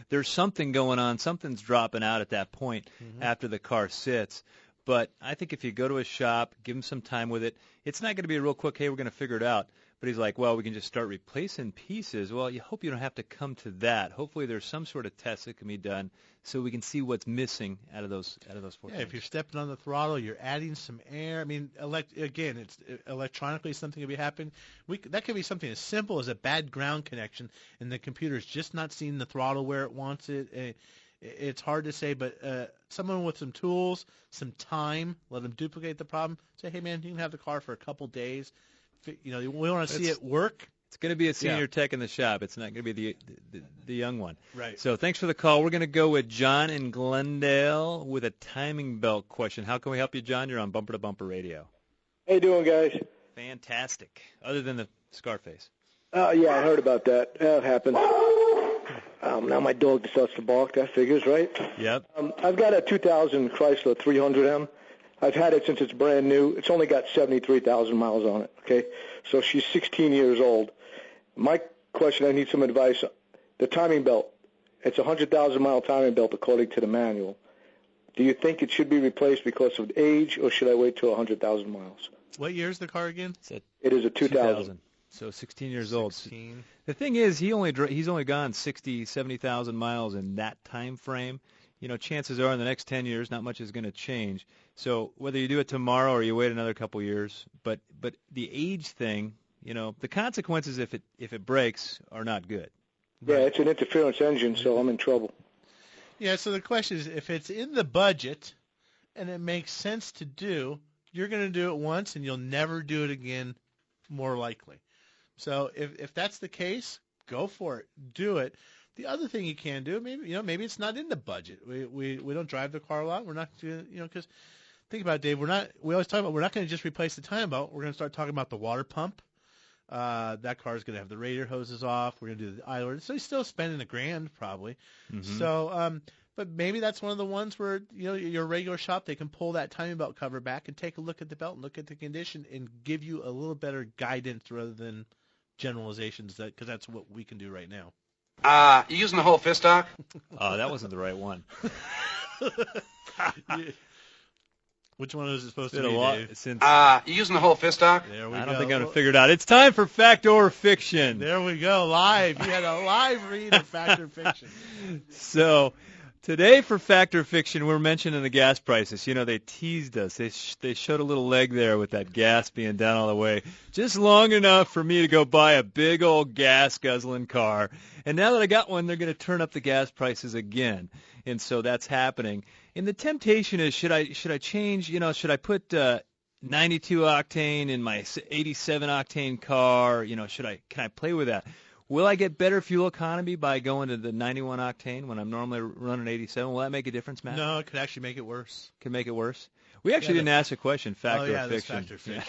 There's something going on. Something's dropping out at that point after the car sits. But I think if you go to a shop, give him some time with it, it's not going to be a real quick, hey, we're going to figure it out. But he's like, well, we can just start replacing pieces. Well, you hope you don't have to come to that. Hopefully there's some sort of test that can be done so we can see what's missing out of those 4 things. If you're stepping on the throttle, you're adding some air. Again, it's electronically something could be happening. That could be something as simple as a bad ground connection, and the computer's just not seeing the throttle where it wants it. It's hard to say, but someone with some tools, some time, let them duplicate the problem. Say, hey, man, you can have the car for a couple days. We want to see it work. It's going to be a senior tech in the shop. It's not going to be the young one. Right. So thanks for the call. We're going to go with John in Glendale with a timing belt question. How can we help you, John? You're on Bumper to Bumper Radio. How you doing, guys? Fantastic. Other than the Scarface. Yeah, I heard about that. It happens. Now my dog starts to bark. That figures, right? Yep. I've got a 2000 Chrysler 300M. I've had it since it's brand new. It's only got 73,000 miles on it, okay? So she's 16 years old. My question, I need some advice. The timing belt, it's a 100,000-mile timing belt according to the manual. Do you think it should be replaced because of age, or should I wait till 100,000 miles? What year is the car again? It is a 2000. So 16 years old. 16. The thing is, he's only gone 60, 70,000 miles in that time frame. Chances are in the next 10 years, not much is going to change. So whether you do it tomorrow or you wait another couple years, but the age thing, the consequences if it breaks are not good. Yeah, it's an interference engine, so I'm in trouble. Yeah, so the question is, if it's in the budget and it makes sense to do, you're going to do it once and you'll never do it again, more likely. So if that's the case, go for it. Do it. The other thing you can do, maybe it's not in the budget. We don't drive the car a lot. We're not, because think about it, Dave. We always talk about we're not going to just replace the timing belt. We're going to start talking about the water pump. That car is going to have the radiator hoses off. We're going to do the idler. So he's still spending $1,000 probably. Mm-hmm. So, but maybe that's one of the ones where your regular shop, they can pull that timing belt cover back and take a look at the belt and look at the condition and give you a little better guidance rather than generalizations. Because that's what we can do right now. You using the whole fist stock? Oh, that wasn't the right one. Which one is it supposed to Been be, a lot Dave? since You using the whole fist stock? There we I go. don't think I'm gonna figure it out. It's time for Fact or Fiction. There we go, live. You had a live read of Fact or Fiction. So today for Fact or Fiction, we're mentioning the gas prices. You know, they teased us. They showed a little leg there with that gas being down all the way, just long enough for me to go buy a big old gas guzzling car. And now that I got one, they're going to turn up the gas prices again. And so that's happening. And the temptation is, should I change? You know, should I put 92 octane in my 87 octane car? You know, can I play with that? Will I get better fuel economy by going to the 91 octane when I'm normally running 87? Will that make a difference, Matt? No, it could actually make it worse. Could make it worse? We actually didn't ask a question, fact or that's fiction. Fact or Fiction.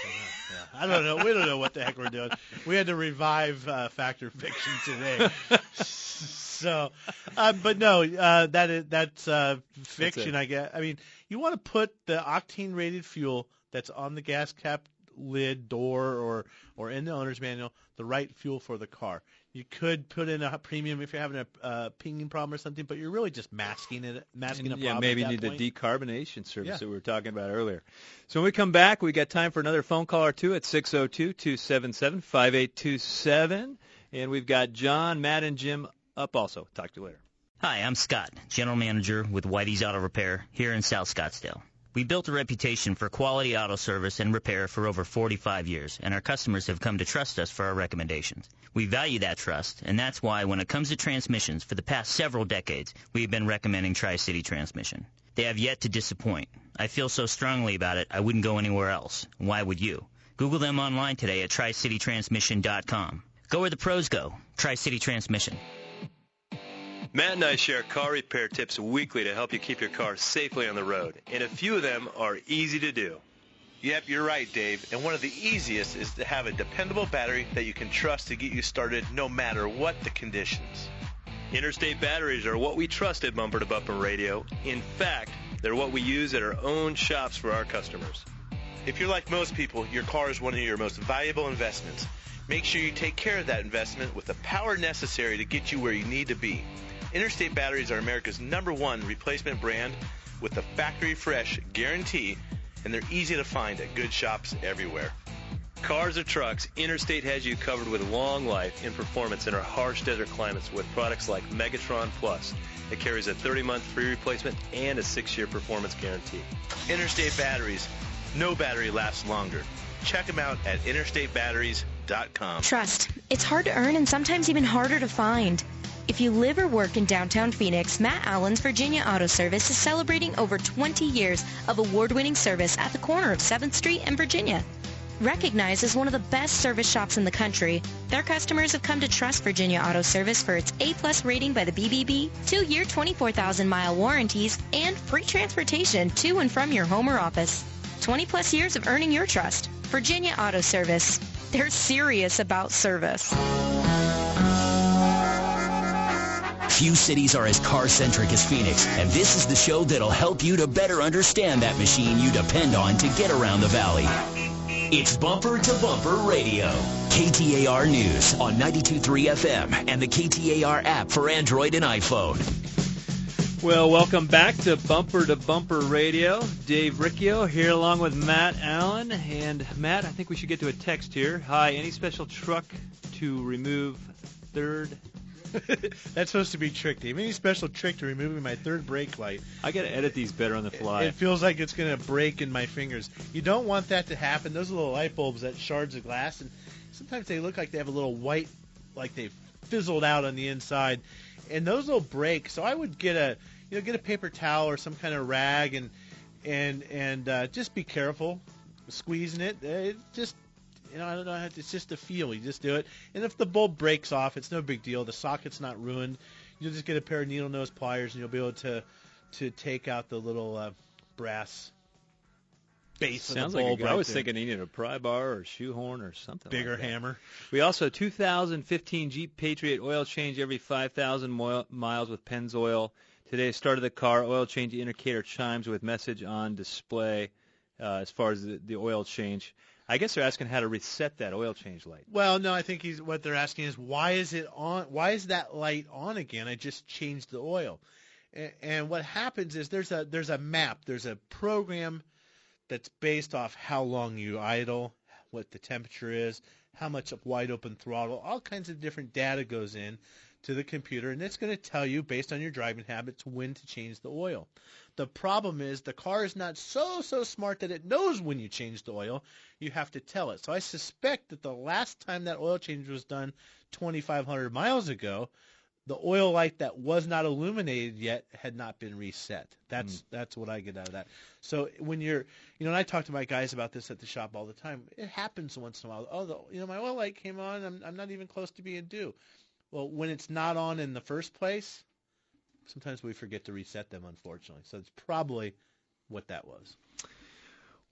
Yeah. I don't know. We don't know what the heck we're doing. We had to revive Fact or Fiction today. So, but no, that's fiction, I guess. I mean, you want to put the octane-rated fuel that's on the gas cap lid, door, or in the owner's manual, the right fuel for the car. You could put in a premium if you're having a pinging problem or something, but you're really just masking a problem. Yeah, maybe at you that need the decarbonation service that we were talking about earlier. So when we come back, we got time for another phone call or two at 602-277-5827. And we've got John, Matt, and Jim up also. Talk to you later. Hi, I'm Scott, General Manager with Whitey's Auto Repair here in South Scottsdale. We built a reputation for quality auto service and repair for over 45 years, and our customers have come to trust us for our recommendations. We value that trust, and that's why when it comes to transmissions, for the past several decades, we've been recommending Tri-City Transmission. They have yet to disappoint. I feel so strongly about it, I wouldn't go anywhere else. Why would you? Google them online today at tricitytransmission.com. Go where the pros go. Tri-City Transmission. Matt and I share car repair tips weekly to help you keep your car safely on the road, and a few of them are easy to do. Yep, you're right, Dave. And one of the easiest is to have a dependable battery that you can trust to get you started no matter what the conditions. Interstate batteries are what we trust at Bumper to Bumper Radio. In fact, they're what we use at our own shops for our customers. If you're like most people, your car is one of your most valuable investments. Make sure you take care of that investment with the power necessary to get you where you need to be. Interstate batteries are America's #1 replacement brand with the factory fresh guarantee, and they're easy to find at good shops everywhere. Cars or trucks, Interstate has you covered with long life and performance in our harsh desert climates with products like Megatron Plus. It carries a 30-month free replacement and a 6-year performance guarantee. Interstate batteries. No battery lasts longer. Check them out at interstatebatteries.com. Trust. It's hard to earn and sometimes even harder to find. If you live or work in downtown Phoenix, Matt Allen's Virginia Auto Service is celebrating over 20 years of award-winning service at the corner of 7th Street and Virginia. Recognized as one of the best service shops in the country, their customers have come to trust Virginia Auto Service for its A-plus rating by the BBB, 2-year 24,000-mile warranties, and free transportation to and from your home or office. 20-plus years of earning your trust. Virginia Auto Service. They're serious about service. Few cities are as car-centric as Phoenix, and this is the show that'll help you to better understand that machine you depend on to get around the valley. It's Bumper to Bumper Radio. KTAR News on 92.3 FM and the KTAR app for Android and iPhone. Well, welcome back to Bumper Radio. Dave Riccio here along with Matt Allen. And Matt, I think we should get to a text here. Hi, any special truck to remove third? That's supposed to be trick, Dave. Any special trick to removing my third brake light? I got to edit these better on the fly. It feels like it's going to break in my fingers. You don't want that to happen. Those are little light bulbs that shards of glass, and sometimes they look like they have a little white, like they've fizzled out on the inside, and those will break. So I would get a paper towel or some kind of rag and just be careful squeezing it. I don't know. It's just a feel. You just do it. And if the bulb breaks off, it's no big deal. The socket's not ruined. You'll just get a pair of needle nose pliers, and you'll be able to take out the little brass base of the bulb. Sounds like I was there. thinking you needed a pry bar or a shoehorn or something. Bigger like that. hammer. We also 2015 Jeep Patriot oil change every 5,000 miles with Pennzoil. Today, started the car. Oil change indicator chimes with message on display as far as the oil change. I guess they're asking how to reset that oil change light. Well, no, I think what they're asking is why is it on? Why is that light on again? I just changed the oil, And what happens is there's a map, there's a program that's based off how long you idle, what the temperature is, how much wide open throttle, all kinds of different data goes in to the computer, and it's going to tell you, based on your driving habits, when to change the oil. The problem is the car is not so smart that it knows when you change the oil. You have to tell it. So I suspect that the last time that oil change was done 2,500 miles ago, the oil light that was not illuminated yet had not been reset. That's what I get out of that. So when you're, and I talk to my guys about this at the shop all the time. It happens once in a while. Oh, my oil light came on. I'm not even close to being due. Well, when it's not on in the first place, sometimes we forget to reset them, unfortunately. So it's probably what that was.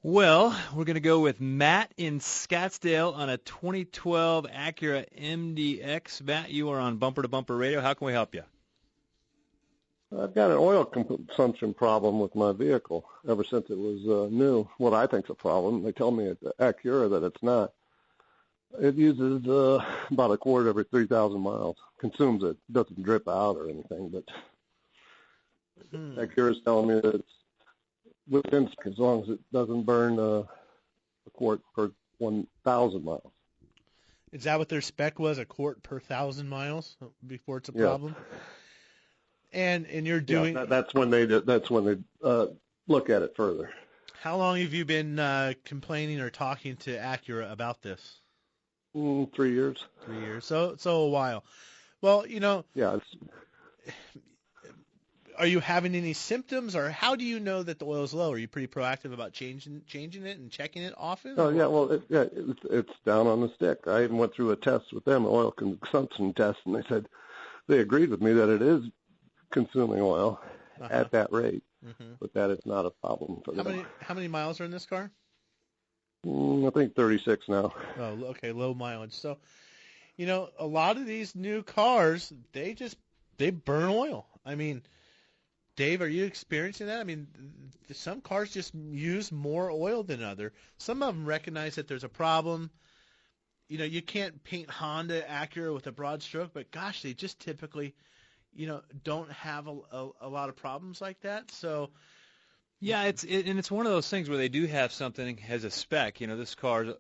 Well, we're going to go with Matt in Scottsdale on a 2012 Acura MDX. Matt, you are on Bumper to Bumper Radio. How can we help you? I've got an oil consumption problem with my vehicle ever since it was new. What I think's a problem. They tell me at Acura that it's not. It uses about a quart every 3,000 miles. Consumes it. Doesn't drip out or anything, but Acura's telling me that it's within, as long as it doesn't burn a quart per 1,000 miles. Is that what their spec was, a quart per 1,000 miles before it's a problem? And you're doing that's when they look at it further. How long have you been complaining or talking to Acura about this? 3 years. 3 years. So a while. Well, Yeah. Are you having any symptoms, or how do you know that the oil is low? Are you pretty proactive about changing it and checking it often? Oh yeah, well it's down on the stick. I even went through a test with them, an oil consumption test, and they said they agreed with me that it is consuming oil at that rate, but that it's not a problem for them. How many miles are in this car? I think 36 now. Oh, okay, low mileage. So, a lot of these new cars, they burn oil. I mean, Dave, are you experiencing that? I mean, some cars just use more oil than other. Some of them recognize that there's a problem. You can't paint Honda, Acura with a broad stroke, but gosh, they just typically, don't have a lot of problems like that. So, yeah, it's one of those things where they do have something as a spec. This car's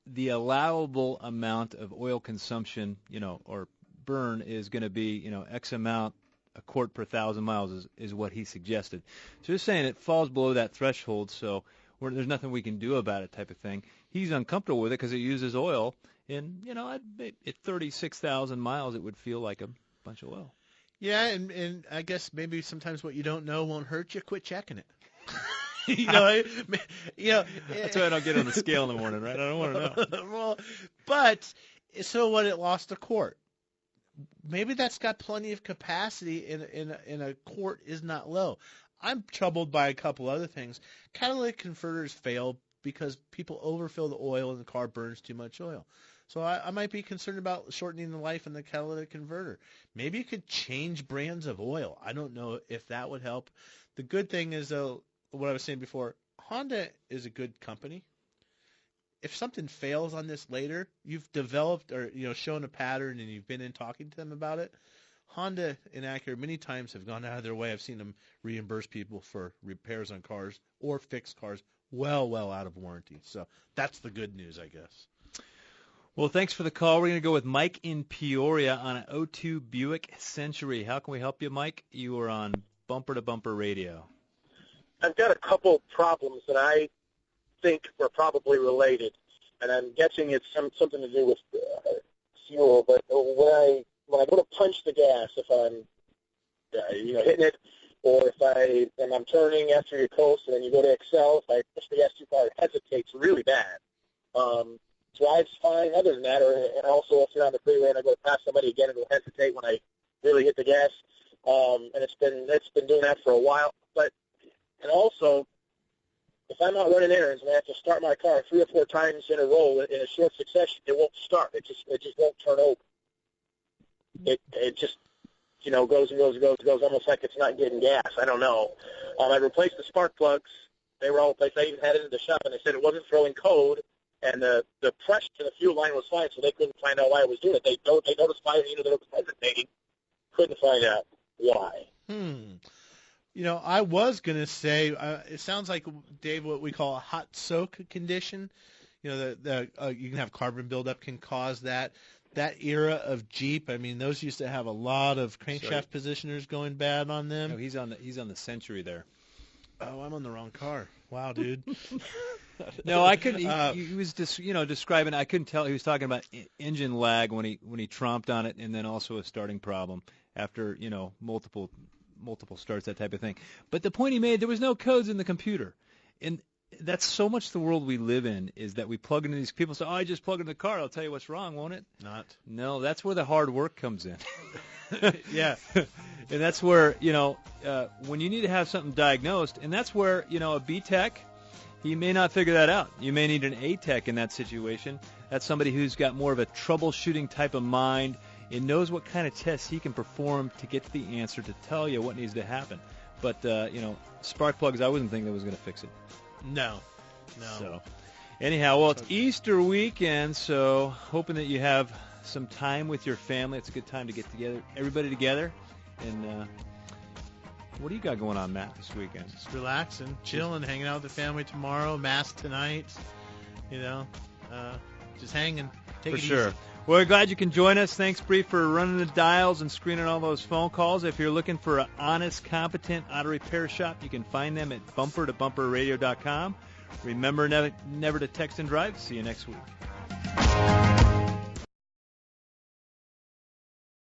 the allowable amount of oil consumption, or burn is going to be, X amount. A quart per 1,000 miles is what he suggested. So just saying it falls below that threshold, so there's nothing we can do about it type of thing. He's uncomfortable with it because it uses oil, and, at 36,000 miles it would feel like a bunch of oil. Yeah, and I guess maybe sometimes what you don't know won't hurt you. Quit checking it. That's why I don't get on the scale in the morning, right? I don't want to know. Well, but so what? It lost a quart. Maybe that's got plenty of capacity in a quart is not low. I'm troubled by a couple other things. Catalytic converters fail because people overfill the oil and the car burns too much oil. So I might be concerned about shortening the life in the catalytic converter. Maybe you could change brands of oil. I don't know if that would help. The good thing is, though, what I was saying before, Honda is a good company. If something fails on this later, you've developed or shown a pattern and you've been in talking to them about it. Honda and Acura many times have gone out of their way. I've seen them reimburse people for repairs on cars or fix cars well out of warranty. So that's the good news, I guess. Well, thanks for the call. We're going to go with Mike in Peoria on an 02 Buick Century. How can we help you, Mike? You are on Bumper to Bumper Radio. I've got a couple problems that I think were probably related, and I'm guessing it's something to do with fuel. But when I go to punch the gas, if I'm hitting it, or if I'm turning after you coast and then you go to excel, if I push the gas too far, it hesitates really bad. Drives fine other than that, and also if you're on the freeway and I go past somebody again, it'll hesitate when I really hit the gas. And it's been doing that for a while. And also, if I'm out running errands and I have to start my car 3 or 4 times in a row in a short succession, it won't start. It just won't turn over. It just goes and goes, almost like it's not getting gas. I don't know. I replaced the spark plugs. They were all replaced. I even had it in the shop, and they said it wasn't throwing code, and the pressure to the fuel line was fine, so they couldn't find out why it was doing it. They noticed fire, that it was hesitating, couldn't find out why. I was going to say, it sounds like, Dave, what we call a hot soak condition. You can have carbon buildup can cause that. That era of Jeep, I mean, those used to have a lot of crankshaft positioners going bad on them. No, he's on the Century there. Oh, I'm on the wrong car. Wow, dude. No, I couldn't. He was just, describing. I couldn't tell. He was talking about engine lag when he tromped on it, and then also a starting problem after multiple starts, that type of thing. But the point he made, there was no codes in the computer, and that's so much the world we live in, is that we plug into these people. Say, I just plug into the car. I'll tell you what's wrong, won't it? Not. No, that's where the hard work comes in. Yeah. And that's where, when you need to have something diagnosed, and that's where, a B-Tech, he may not figure that out. You may need an A-Tech in that situation. That's somebody who's got more of a troubleshooting type of mind and knows what kind of tests he can perform to get to the answer to tell you what needs to happen. But, spark plugs, I wasn't thinking that was going to fix it. No. So, anyhow, it's Easter weekend, so hoping that you have some time with your family. It's a good time to get together, everybody together. And what do you got going on, Matt, this weekend? Just relaxing, chilling, hanging out with the family tomorrow, Mass tonight, just hanging. Take it sure. easy. Well, we're glad you can join us. Thanks, Bree, for running the dials and screening all those phone calls. If you're looking for an honest, competent auto repair shop, you can find them at bumpertobumperradio.com. Remember never to text and drive. See you next week.